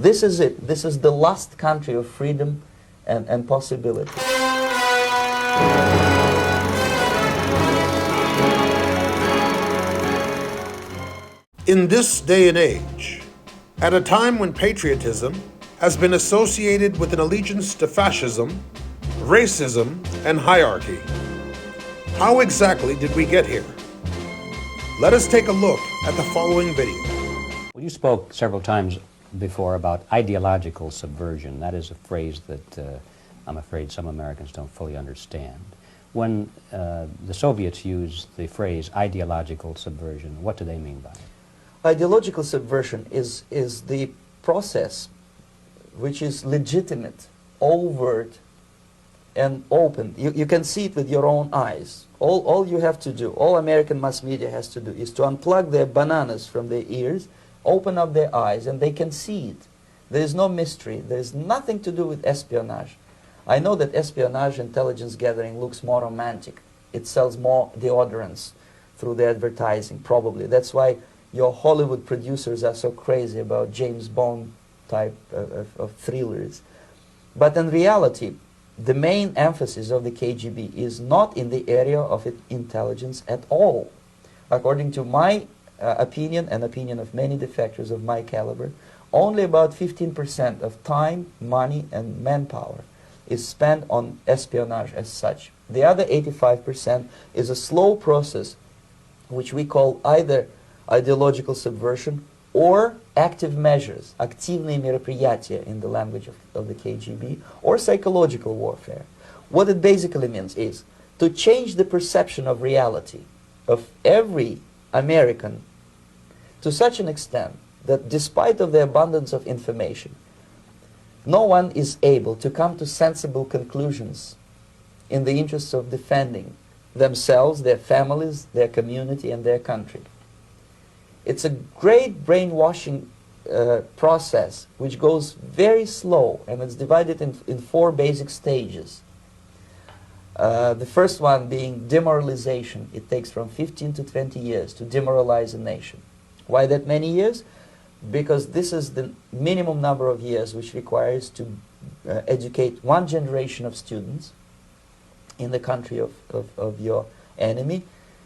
This is it. This is the last country of freedom and possibility. In this day and age, at a time when patriotism has been associated with an allegiance to fascism, racism, and hierarchy, how exactly did we get here? Let us take a look at the following video. Well, you spoke several times before about ideological subversion. That is a phrase that I'm afraid some Americans don't fully understand. When the Soviets use the phrase ideological subversion, what do they mean by it? Ideological subversion is the process which is legitimate, overt, and open. You can see it with your own eyes. All you have to do, all American mass media has to do, is to unplug their bananas from their ears, open up their eyes, and they can see it. There is no mystery. There is nothing to do with espionage. I know that espionage, intelligence gathering, looks more romantic. It sells more deodorants through the advertising, probably. That's why your Hollywood producers are so crazy about James Bond type of thrillers. But in reality, the main emphasis of the KGB is not in the area of intelligence at all. According to my opinion and opinion of many defectors of my caliber, only about 15% of time, money, and manpower is spent on espionage as such. The other 85% is a slow process which we call either ideological subversion or active measures, активные мероприятия in the language of the KGB, or psychological warfare. What it basically means is to change the perception of reality of every American to such an extent that despite of the abundance of information, no one is able to come to sensible conclusions in the interests of defending themselves, their families, their community, and their country. It's a great brainwashing process which goes very slow, and it's divided in 4 basic stages. The first one being demoralization. It takes from 15 to 20 years to demoralize a nation. Why that many years? Because this is the minimum number of years which requires to educate one generation of students in the country of your enemy,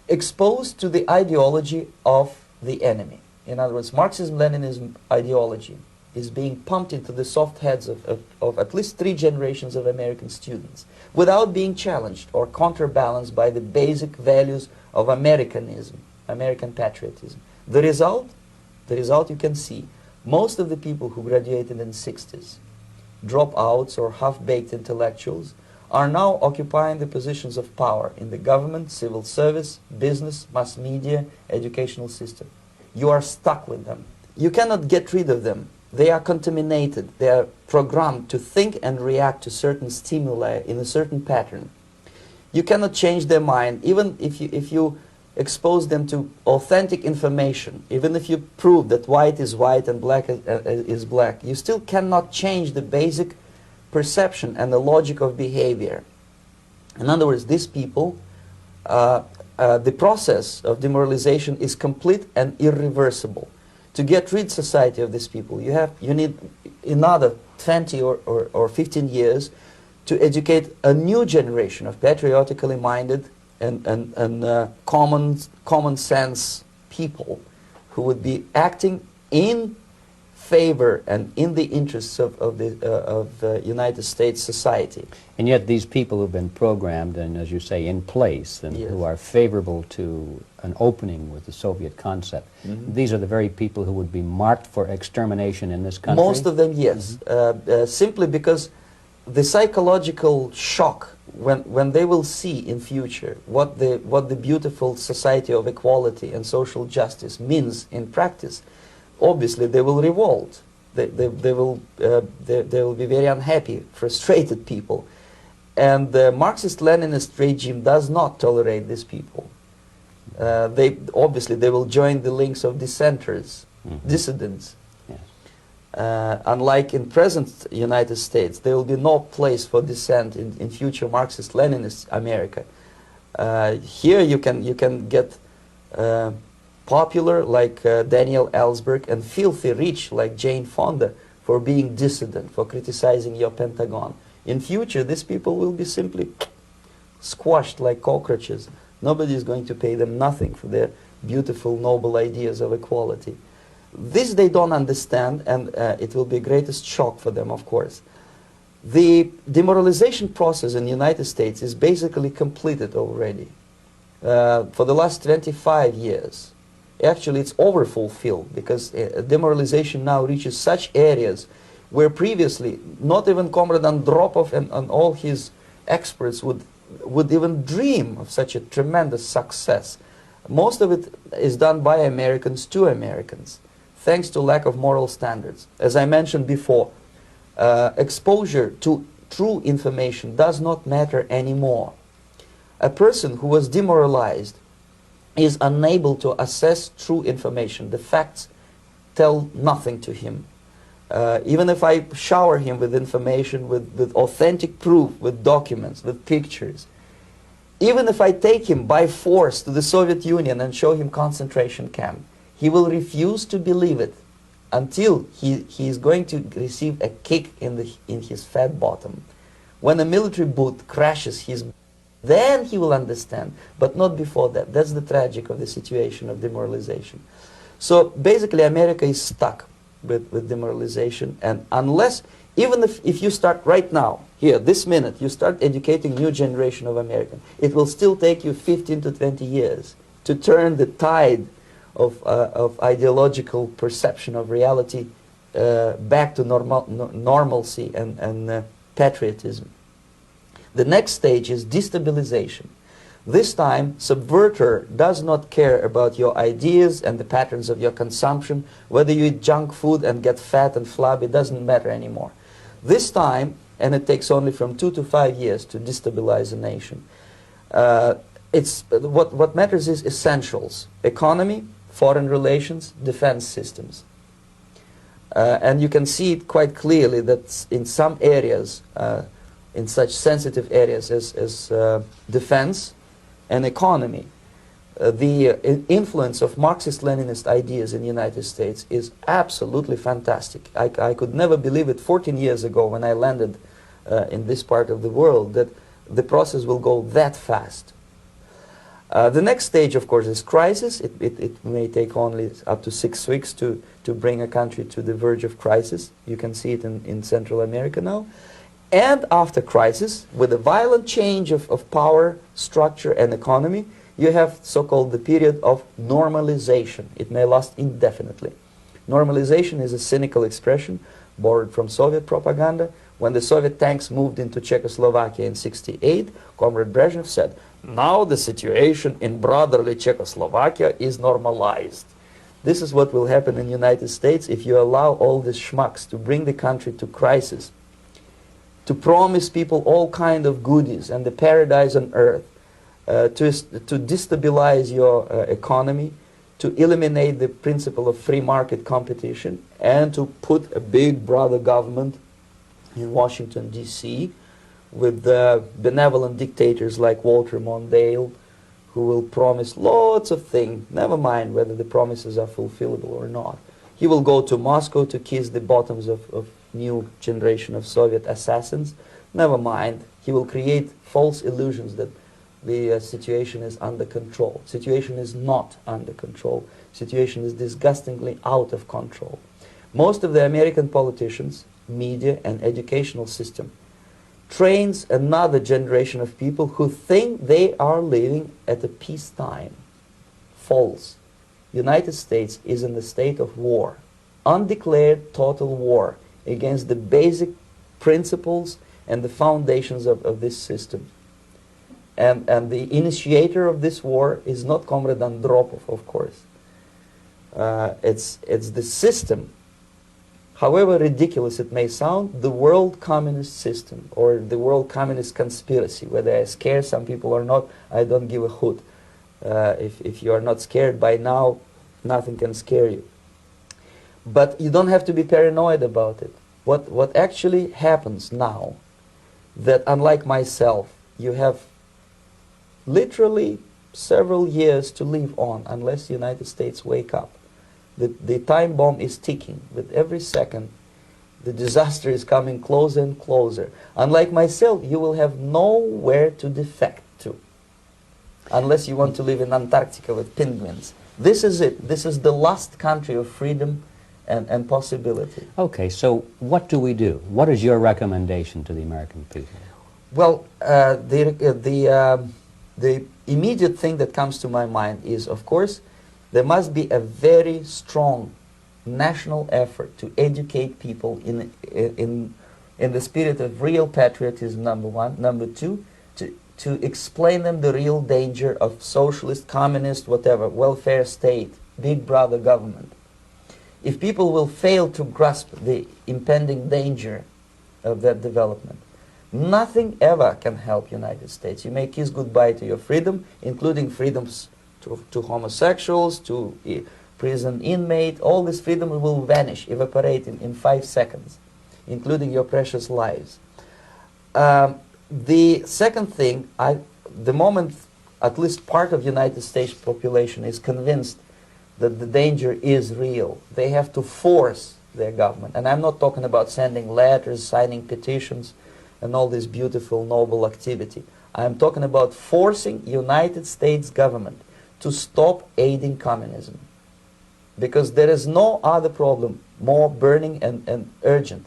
exposed to the ideology of the enemy. In other words, Marxism-Leninism ideology is being pumped into the soft heads of at least 3 generations of American students without being challenged or counterbalanced by the basic values of Americanism, American patriotism. The result you can see. Most of the people who graduated in the 60s, dropouts or half-baked intellectuals, are now occupying the positions of power in the government, civil service, business, mass media, educational system. You are stuck with them. You cannot get rid of them. They are contaminated. They are programmed to think and react to certain stimuli in a certain pattern. You cannot change their mind, even if you expose them to authentic information, even if you prove that white is white and black is black. You still cannot change the basic perception and the logic of behavior. In other words, these people, the process of demoralization is complete and irreversible. To get rid society of these people, you need another 20 or 15 years to educate a new generation of patriotically minded and common sense people who would be acting in favor and in the interests of the United States society. And yet these people who've been programmed and, as you say, in place, and Yes. who are favorable to an opening with the Soviet concept, these are the very people who would be marked for extermination in this country? Most of them, yes. Simply because the psychological shock when they will see in future what the beautiful society of equality and social justice means in practice, obviously they will revolt. They will be very unhappy, frustrated people. And the Marxist-Leninist regime does not tolerate these people. Obviously they will join the links of dissenters, dissidents. Unlike in present United States, there will be no place for dissent in future Marxist-Leninist America. Here you can get popular like Daniel Ellsberg and filthy rich like Jane Fonda for being dissident, for criticizing your Pentagon. In future, these people will be simply squashed like cockroaches. Nobody is going to pay them nothing for their beautiful, noble ideas of equality. This they don't understand, and it will be greatest shock for them, of course. The demoralization process in the United States is basically completed already. For the last 25 years. Actually, it's overfulfilled, because demoralization now reaches such areas where previously not even Comrade Andropov and all his experts would even dream of such a tremendous success. Most of it is done by Americans to Americans, thanks to lack of moral standards. As I mentioned before, exposure to true information does not matter anymore. A person who was demoralized is unable to assess true information. The facts tell nothing to him. Even if I shower him with information, with authentic proof, with documents, with pictures, even if I take him by force to the Soviet Union and show him concentration camp, he will refuse to believe it until he is going to receive a kick in his fat bottom. When a military boot crashes his, then he will understand, but not before that. That's the tragic of the situation of demoralization. So basically America is stuck with demoralization, and unless, even if you start right now, here, this minute, you start educating new generation of Americans, it will still take you 15 to 20 years to turn the tide of ideological perception of reality back to normalcy and patriotism. The next stage is destabilization. This time, subverter does not care about your ideas and the patterns of your consumption. Whether you eat junk food and get fat and flabby, doesn't matter anymore. This time, and it takes only from 2 to 5 years to destabilize a nation, what matters is essentials: economy, foreign relations, defense systems. And you can see it quite clearly that in some areas, in such sensitive areas as defense and economy, the influence of Marxist-Leninist ideas in the United States is absolutely fantastic. I could never believe it 14 years ago when I landed in this part of the world, that the process will go that fast. The next stage, of course, is crisis. It may take only up to 6 weeks to bring a country to the verge of crisis. You can see it in Central America now. And after crisis, with a violent change of power, structure, and economy, you have so-called the period of normalization. It may last indefinitely. Normalization is a cynical expression borrowed from Soviet propaganda. When the Soviet tanks moved into Czechoslovakia in '68, Comrade Brezhnev said, "Now the situation in brotherly Czechoslovakia is normalized." This is what will happen in the United States if you allow all these schmucks to bring the country to crisis, to promise people all kind of goodies and the paradise on earth, to destabilize your economy, to eliminate the principle of free market competition, and to put a big brother government in Washington, D.C., with benevolent dictators like Walter Mondale, who will promise lots of things, never mind whether the promises are fulfillable or not. He will go to Moscow to kiss the bottoms of new generation of Soviet assassins. Never mind, he will create false illusions that the situation is under control. Situation is not under control. Situation is disgustingly out of control. Most of the American politicians, media, and educational system trains another generation of people who think they are living at a peacetime. False. United States is in the state of war, undeclared total war against the basic principles and the foundations of this system. And the initiator of this war is not Comrade Andropov, of course. It's the system. However ridiculous it may sound, the world communist system or the world communist conspiracy, whether I scare some people or not, I don't give a hoot. If you are not scared by now, nothing can scare you. But you don't have to be paranoid about it. What actually happens now, that unlike myself, you have literally several years to live on unless the United States wake up. The time bomb is ticking. With every second, The disaster is coming closer and closer. Unlike myself, you will have nowhere to defect to, unless you want to live in Antarctica with penguins. This is it. This is the last country of freedom and possibility. Okay, so what do we do? What is your recommendation to the American people? Well, the immediate thing that comes to my mind is, of course, there must be a very strong national effort to educate people in the spirit of real patriotism, number one. Number two, to explain them the real danger of socialist, communist, whatever, welfare state, big brother government. If people will fail to grasp the impending danger of that development, nothing ever can help United States. You may kiss goodbye to your freedom, including freedoms to homosexuals, to prison inmate. All this freedom will vanish, evaporate in 5 seconds, including your precious lives. The second thing, the moment at least part of United States population is convinced that the danger is real, they have to force their government. And I'm not talking about sending letters, signing petitions, and all this beautiful, noble activity. I'm talking about forcing United States government to stop aiding communism. Because there is no other problem more burning and urgent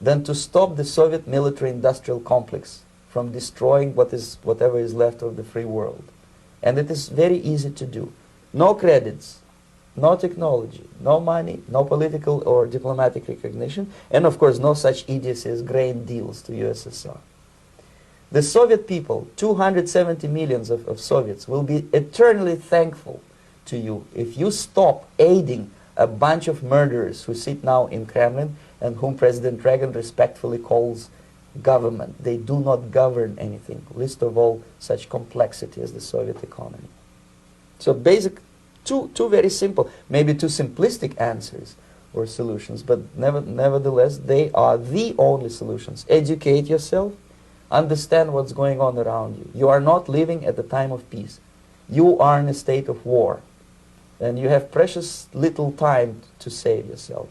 than to stop the Soviet military-industrial complex from destroying whatever is left of the free world. And it is very easy to do. No credits, no technology, no money, no political or diplomatic recognition, and of course no such idiocy as grain deals to USSR. The Soviet people, 270 million of Soviets, will be eternally thankful to you if you stop aiding a bunch of murderers who sit now in Kremlin and whom President Reagan respectfully calls government. They do not govern anything, least of all such complexity as the Soviet economy. So basic, two very simple, maybe too simplistic answers or solutions, but nevertheless they are the only solutions. Educate yourself, understand what's going on around you. You are not living at the time of peace. You are in a state of war, and you have precious little time to save yourself.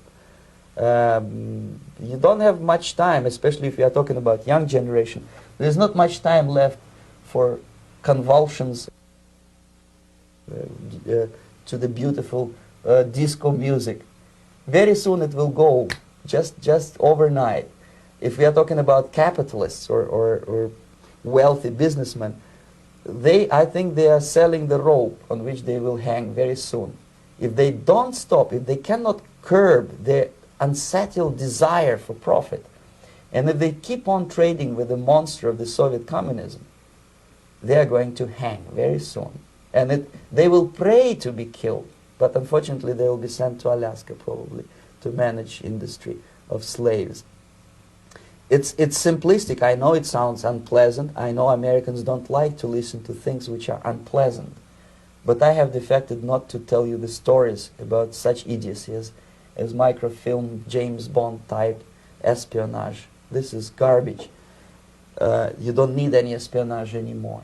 You don't have much time, especially if you are talking about young generation. There's not much time left for convulsions to the beautiful disco music. Very soon it will go, just overnight. If we are talking about capitalists or wealthy businessmen, I think they are selling the rope on which they will hang very soon. If they don't stop, if they cannot curb their unsettled desire for profit, and if they keep on trading with the monster of the Soviet communism, they are going to hang very soon. And they will pray to be killed, but unfortunately they will be sent to Alaska probably to manage industry of slaves. It's simplistic. I know it sounds unpleasant. I know Americans don't like to listen to things which are unpleasant. But I have defected not to tell you the stories about such idiocy as microfilm, James Bond type espionage. This is garbage. You don't need any espionage anymore.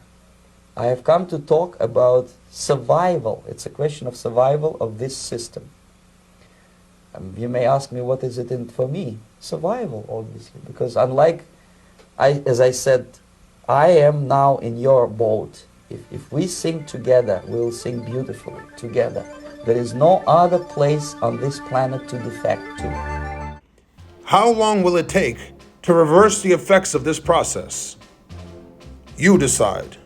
I have come to talk about survival. It's a question of survival of this system. You may ask me, what is it in for me? Survival, obviously, because unlike, as I said, I am now in your boat. If we sing together, we'll sing beautifully together. There is no other place on this planet to defect to. How long will it take to reverse the effects of this process? You decide.